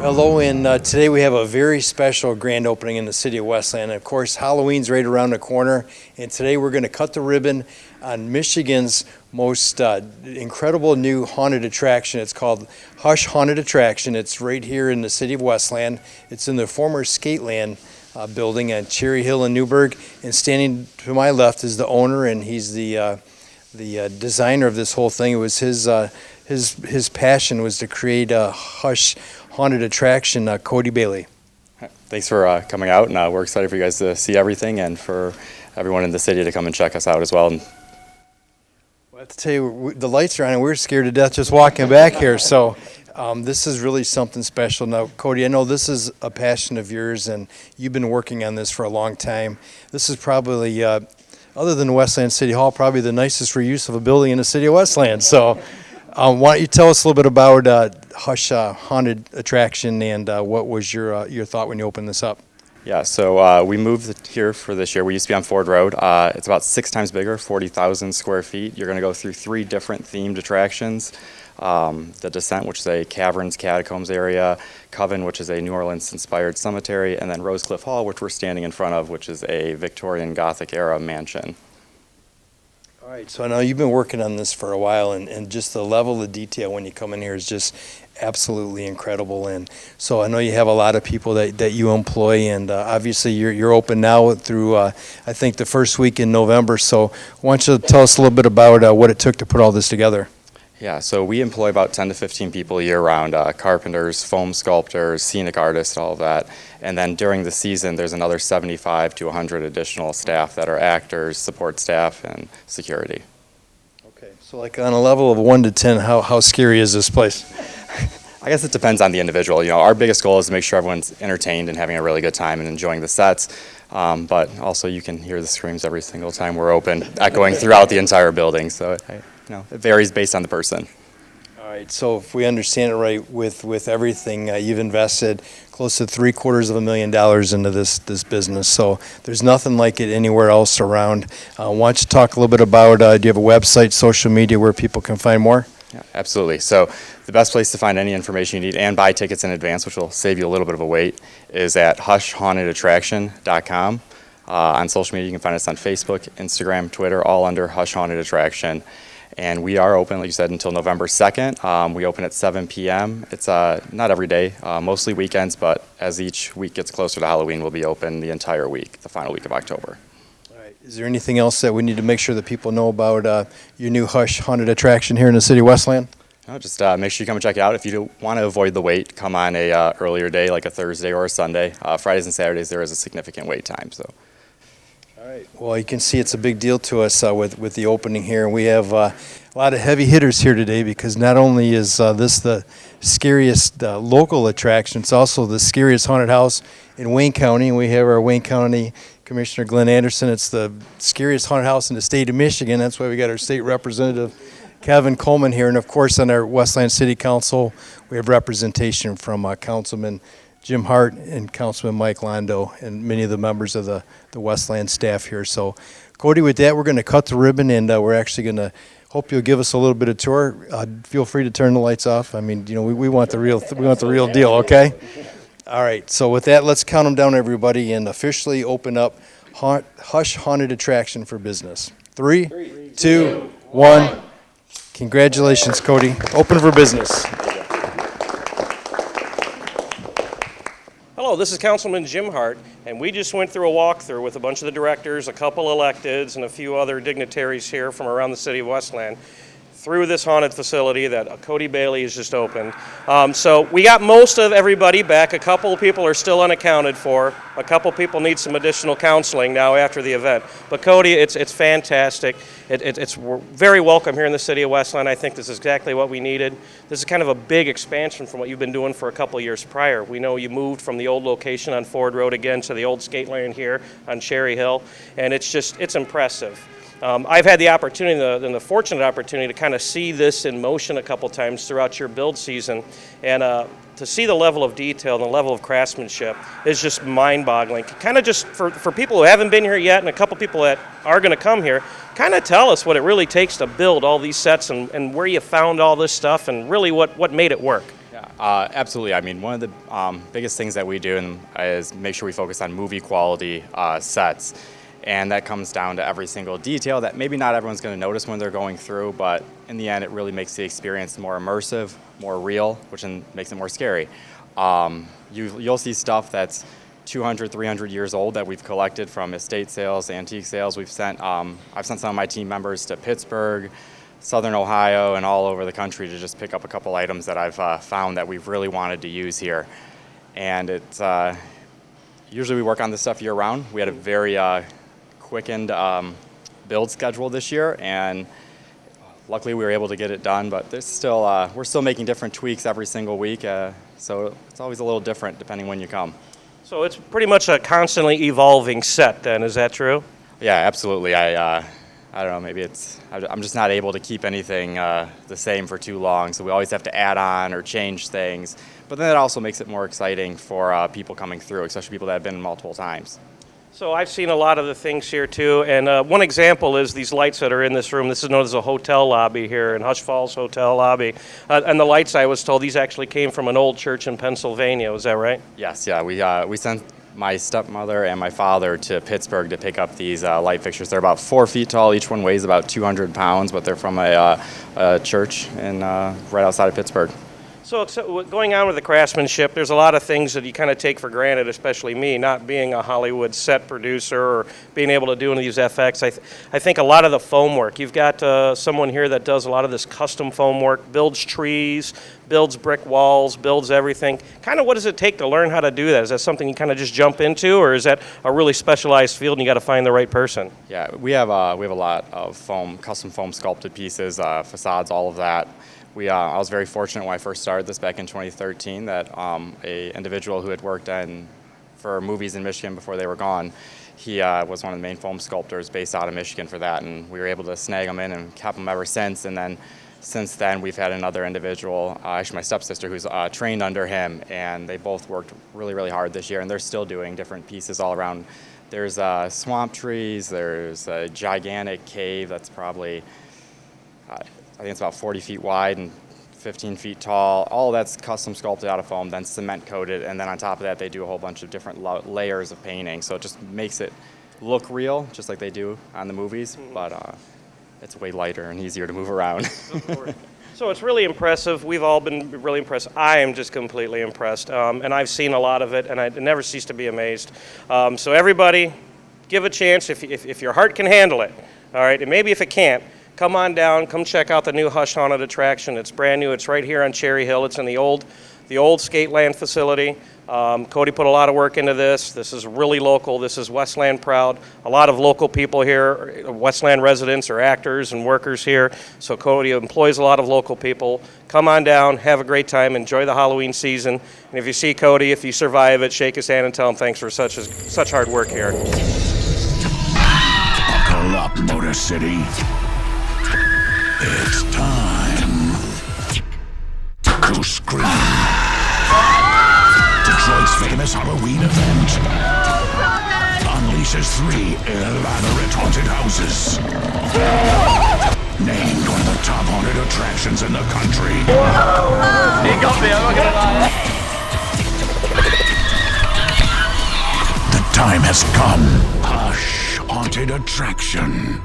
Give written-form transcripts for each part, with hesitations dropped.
Hello, and today we have a very special grand opening in the city of Westland. Of course, Halloween's right around the corner, and today we're going to cut the ribbon on Michigan's most incredible new haunted attraction. It's called Hush Haunted Attraction. It's right here in the city of Westland. It's in the former Skateland building on Cherry Hill in Newburgh, and standing to my left is the owner, and he's the designer of this whole thing. It was his passion was to create a Hush haunted attraction. Cody Bailey. Thanks for coming out, and we're excited for you guys to see everything and for everyone in the city to come and check us out as well. Well, I have to tell you, the lights are on and we're scared to death just walking back here, so this is really something special. Now, Cody, I know this is a passion of yours and you've been working on this for a long time. This is probably, other than Westland City Hall, probably the nicest reuse of a building in the city of Westland. So why don't you tell us a little bit about Hush Haunted Attraction and what was your thought when you opened this up? Yeah, so we moved here for this year. We used to be on Ford Road. It's about 6 times bigger, 40,000 square feet. You're going to go through 3 different themed attractions. The Descent, which is a caverns, catacombs area, Coven, which is a New Orleans-inspired cemetery, and then Rosecliff Hall, which we're standing in front of, which is a Victorian Gothic-era mansion. All right, so I know you've been working on this for a while, and just the level of detail when you come in here is just absolutely incredible. And so I know you have a lot of people that you employ, and obviously you're open now through I think the first week in November. So why don't you tell us a little bit about what it took to put all this together? Yeah, so we employ about 10 to 15 people year-round, carpenters, foam sculptors, scenic artists, all of that. And then during the season, there's another 75 to 100 additional staff that are actors, support staff, and security. Okay, so like on a level of 1 to 10, how scary is this place? I guess it depends on the individual. You know, our biggest goal is to make sure everyone's entertained and having a really good time and enjoying the sets. But also you can hear the screams every single time we're open, echoing throughout the entire building. So it varies based on the person. All right, so if we understand it right, with everything, you've invested close to $750,000 into this business. So there's nothing like it anywhere else around. Why don't you talk a little bit about, do you have a website, social media where people can find more? Yeah, absolutely. So the best place to find any information you need and buy tickets in advance, which will save you a little bit of a wait, is at hushhauntedattraction.com. On social media, you can find us on Facebook, Instagram, Twitter, all under Hush Haunted Attraction. And we are open, like you said, until November 2nd. We open at 7 p.m. It's not every day, mostly weekends, but as each week gets closer to Halloween, we'll be open the entire week, the final week of October. All right. Is there anything else that we need to make sure that people know about your new Hush Haunted Attraction here in the city of Westland? No, just make sure you come and check it out. If you want to avoid the wait, come on a earlier day, like a Thursday or a Sunday. Fridays and Saturdays, there is a significant wait time. So. All right. Well, you can see it's a big deal to us with the opening here. And we have a lot of heavy hitters here today because not only is this the scariest local attraction, it's also the scariest haunted house in Wayne County. And we have our Wayne County Commissioner Glenn Anderson. It's the scariest haunted house in the state of Michigan. That's why we got our state representative, Kevin Coleman, here. And, of course, on our Westland City Council, we have representation from Councilman Jim Hart and Councilman Mike Londo and many of the members of the Westland staff here. So, Cody, with that, we're going to cut the ribbon, and we're actually going to hope you'll give us a little bit of tour. Feel free to turn the lights off. I mean, we want the real deal, okay? All right. So with that, let's count them down, everybody, and officially open up Hush Haunted Attraction for business. 3, 2, 1. Congratulations, Cody. Open for business. Hello, this is Councilman Jim Hart, and we just went through a walkthrough with a bunch of the directors, a couple electeds, and a few other dignitaries here from around the city of Westland through this haunted facility that Cody Bailey has just opened. So we got most of everybody back. A couple people are still unaccounted for. A couple people need some additional counseling now after the event. But Cody, it's fantastic. It's very welcome here in the city of Westland. I think this is exactly what we needed. This is kind of a big expansion from what you've been doing for a couple years prior. We know you moved from the old location on Ford Road again to the old Skateland here on Cherry Hill, and it's impressive. I've had the opportunity, the fortunate opportunity, to kind of see this in motion a couple times throughout your build season, and to see the level of detail and the level of craftsmanship is just mind-boggling. Kind of just for people who haven't been here yet and a couple people that are going to come here, kind of tell us what it really takes to build all these sets and where you found all this stuff and really what made it work. Yeah, Absolutely. I mean, one of the biggest things that we do is make sure we focus on movie quality sets. And that comes down to every single detail that maybe not everyone's going to notice when they're going through, but in the end, it really makes the experience more immersive, more real, which then makes it more scary. You'll see stuff that's 200, 300 years old that we've collected from estate sales, antique sales. I've sent some of my team members to Pittsburgh, Southern Ohio, and all over the country to just pick up a couple items that I've found that we've really wanted to use here. And it's usually we work on this stuff year round. We had a very quickened build schedule this year, and luckily we were able to get it done. But there's still we're still making different tweaks every single week, so it's always a little different depending when you come. So it's pretty much a constantly evolving set then, is that true? Yeah, absolutely. I don't know, maybe I'm just not able to keep anything the same for too long, so we always have to add on or change things. But then it also makes it more exciting for people coming through, especially people that have been multiple times. So I've seen a lot of the things here too, and one example is these lights that are in this room. This is known as a hotel lobby here in Hush Falls Hotel Lobby. And the lights, I was told, these actually came from an old church in Pennsylvania. Is that right? Yes, yeah. We sent my stepmother and my father to Pittsburgh to pick up these light fixtures. They're about 4 feet tall. Each one weighs about 200 pounds, but they're from a church right outside of Pittsburgh. So going on with the craftsmanship, there's a lot of things that you kind of take for granted, especially me, not being a Hollywood set producer or being able to do any of these FX. I think a lot of the foam work, you've got someone here that does a lot of this custom foam work, builds trees, builds brick walls, builds everything. Kind of what does it take to learn how to do that? Is that something you kind of just jump into, or is that a really specialized field and you got to find the right person? Yeah, we have a lot of custom foam sculpted pieces, facades, all of that. I was very fortunate when I first started this back in 2013 that a individual who had worked for movies in Michigan before they were gone, he was one of the main foam sculptors based out of Michigan for that, and we were able to snag him in and kept him ever since. And then since then, we've had another individual, actually my stepsister, who's trained under him, and they both worked really, really hard this year, and they're still doing different pieces all around. There's swamp trees, there's a gigantic cave that's probably I think it's about 40 feet wide and 15 feet tall. All of that's custom sculpted out of foam, then cement coated, and then on top of that they do a whole bunch of different layers of painting. So it just makes it look real, just like they do on the movies, but it's way lighter and easier to move around. So it's really impressive. We've all been really impressed. I am just completely impressed, and I've seen a lot of it, and I never cease to be amazed. So everybody, give a chance if your heart can handle it, all right? And maybe if it can't, come on down, come check out the new Hush Haunted attraction. It's brand new. It's right here on Cherry Hill. It's in the old Skateland facility. Cody put a lot of work into this. This is really local. This is Westland proud. A lot of local people here, Westland residents or actors and workers here. So Cody employs a lot of local people. Come on down, have a great time, enjoy the Halloween season. And if you see Cody, if you survive it, shake his hand and tell him thanks for such hard work here. Buckle up, Motor City. It's time to scream. Detroit's famous Halloween event unleashes 3 elaborate haunted houses. Named one of the top haunted attractions in the country. He got me, I'm not gonna lie. The time has come. Hush Haunted Attraction.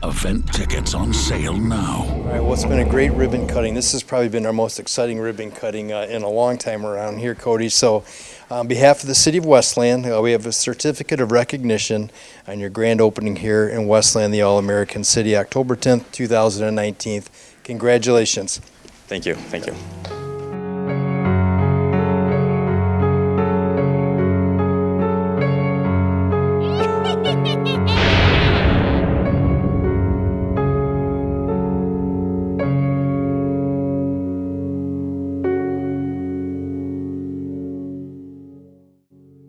Event tickets on sale now. All right, well, it's been a great ribbon cutting. This has probably been our most exciting ribbon cutting in a long time around here, Cody. So on behalf of the City of Westland, we have a certificate of recognition on your grand opening here in Westland, the All-American City, October 10th, 2019. Congratulations. Thank you.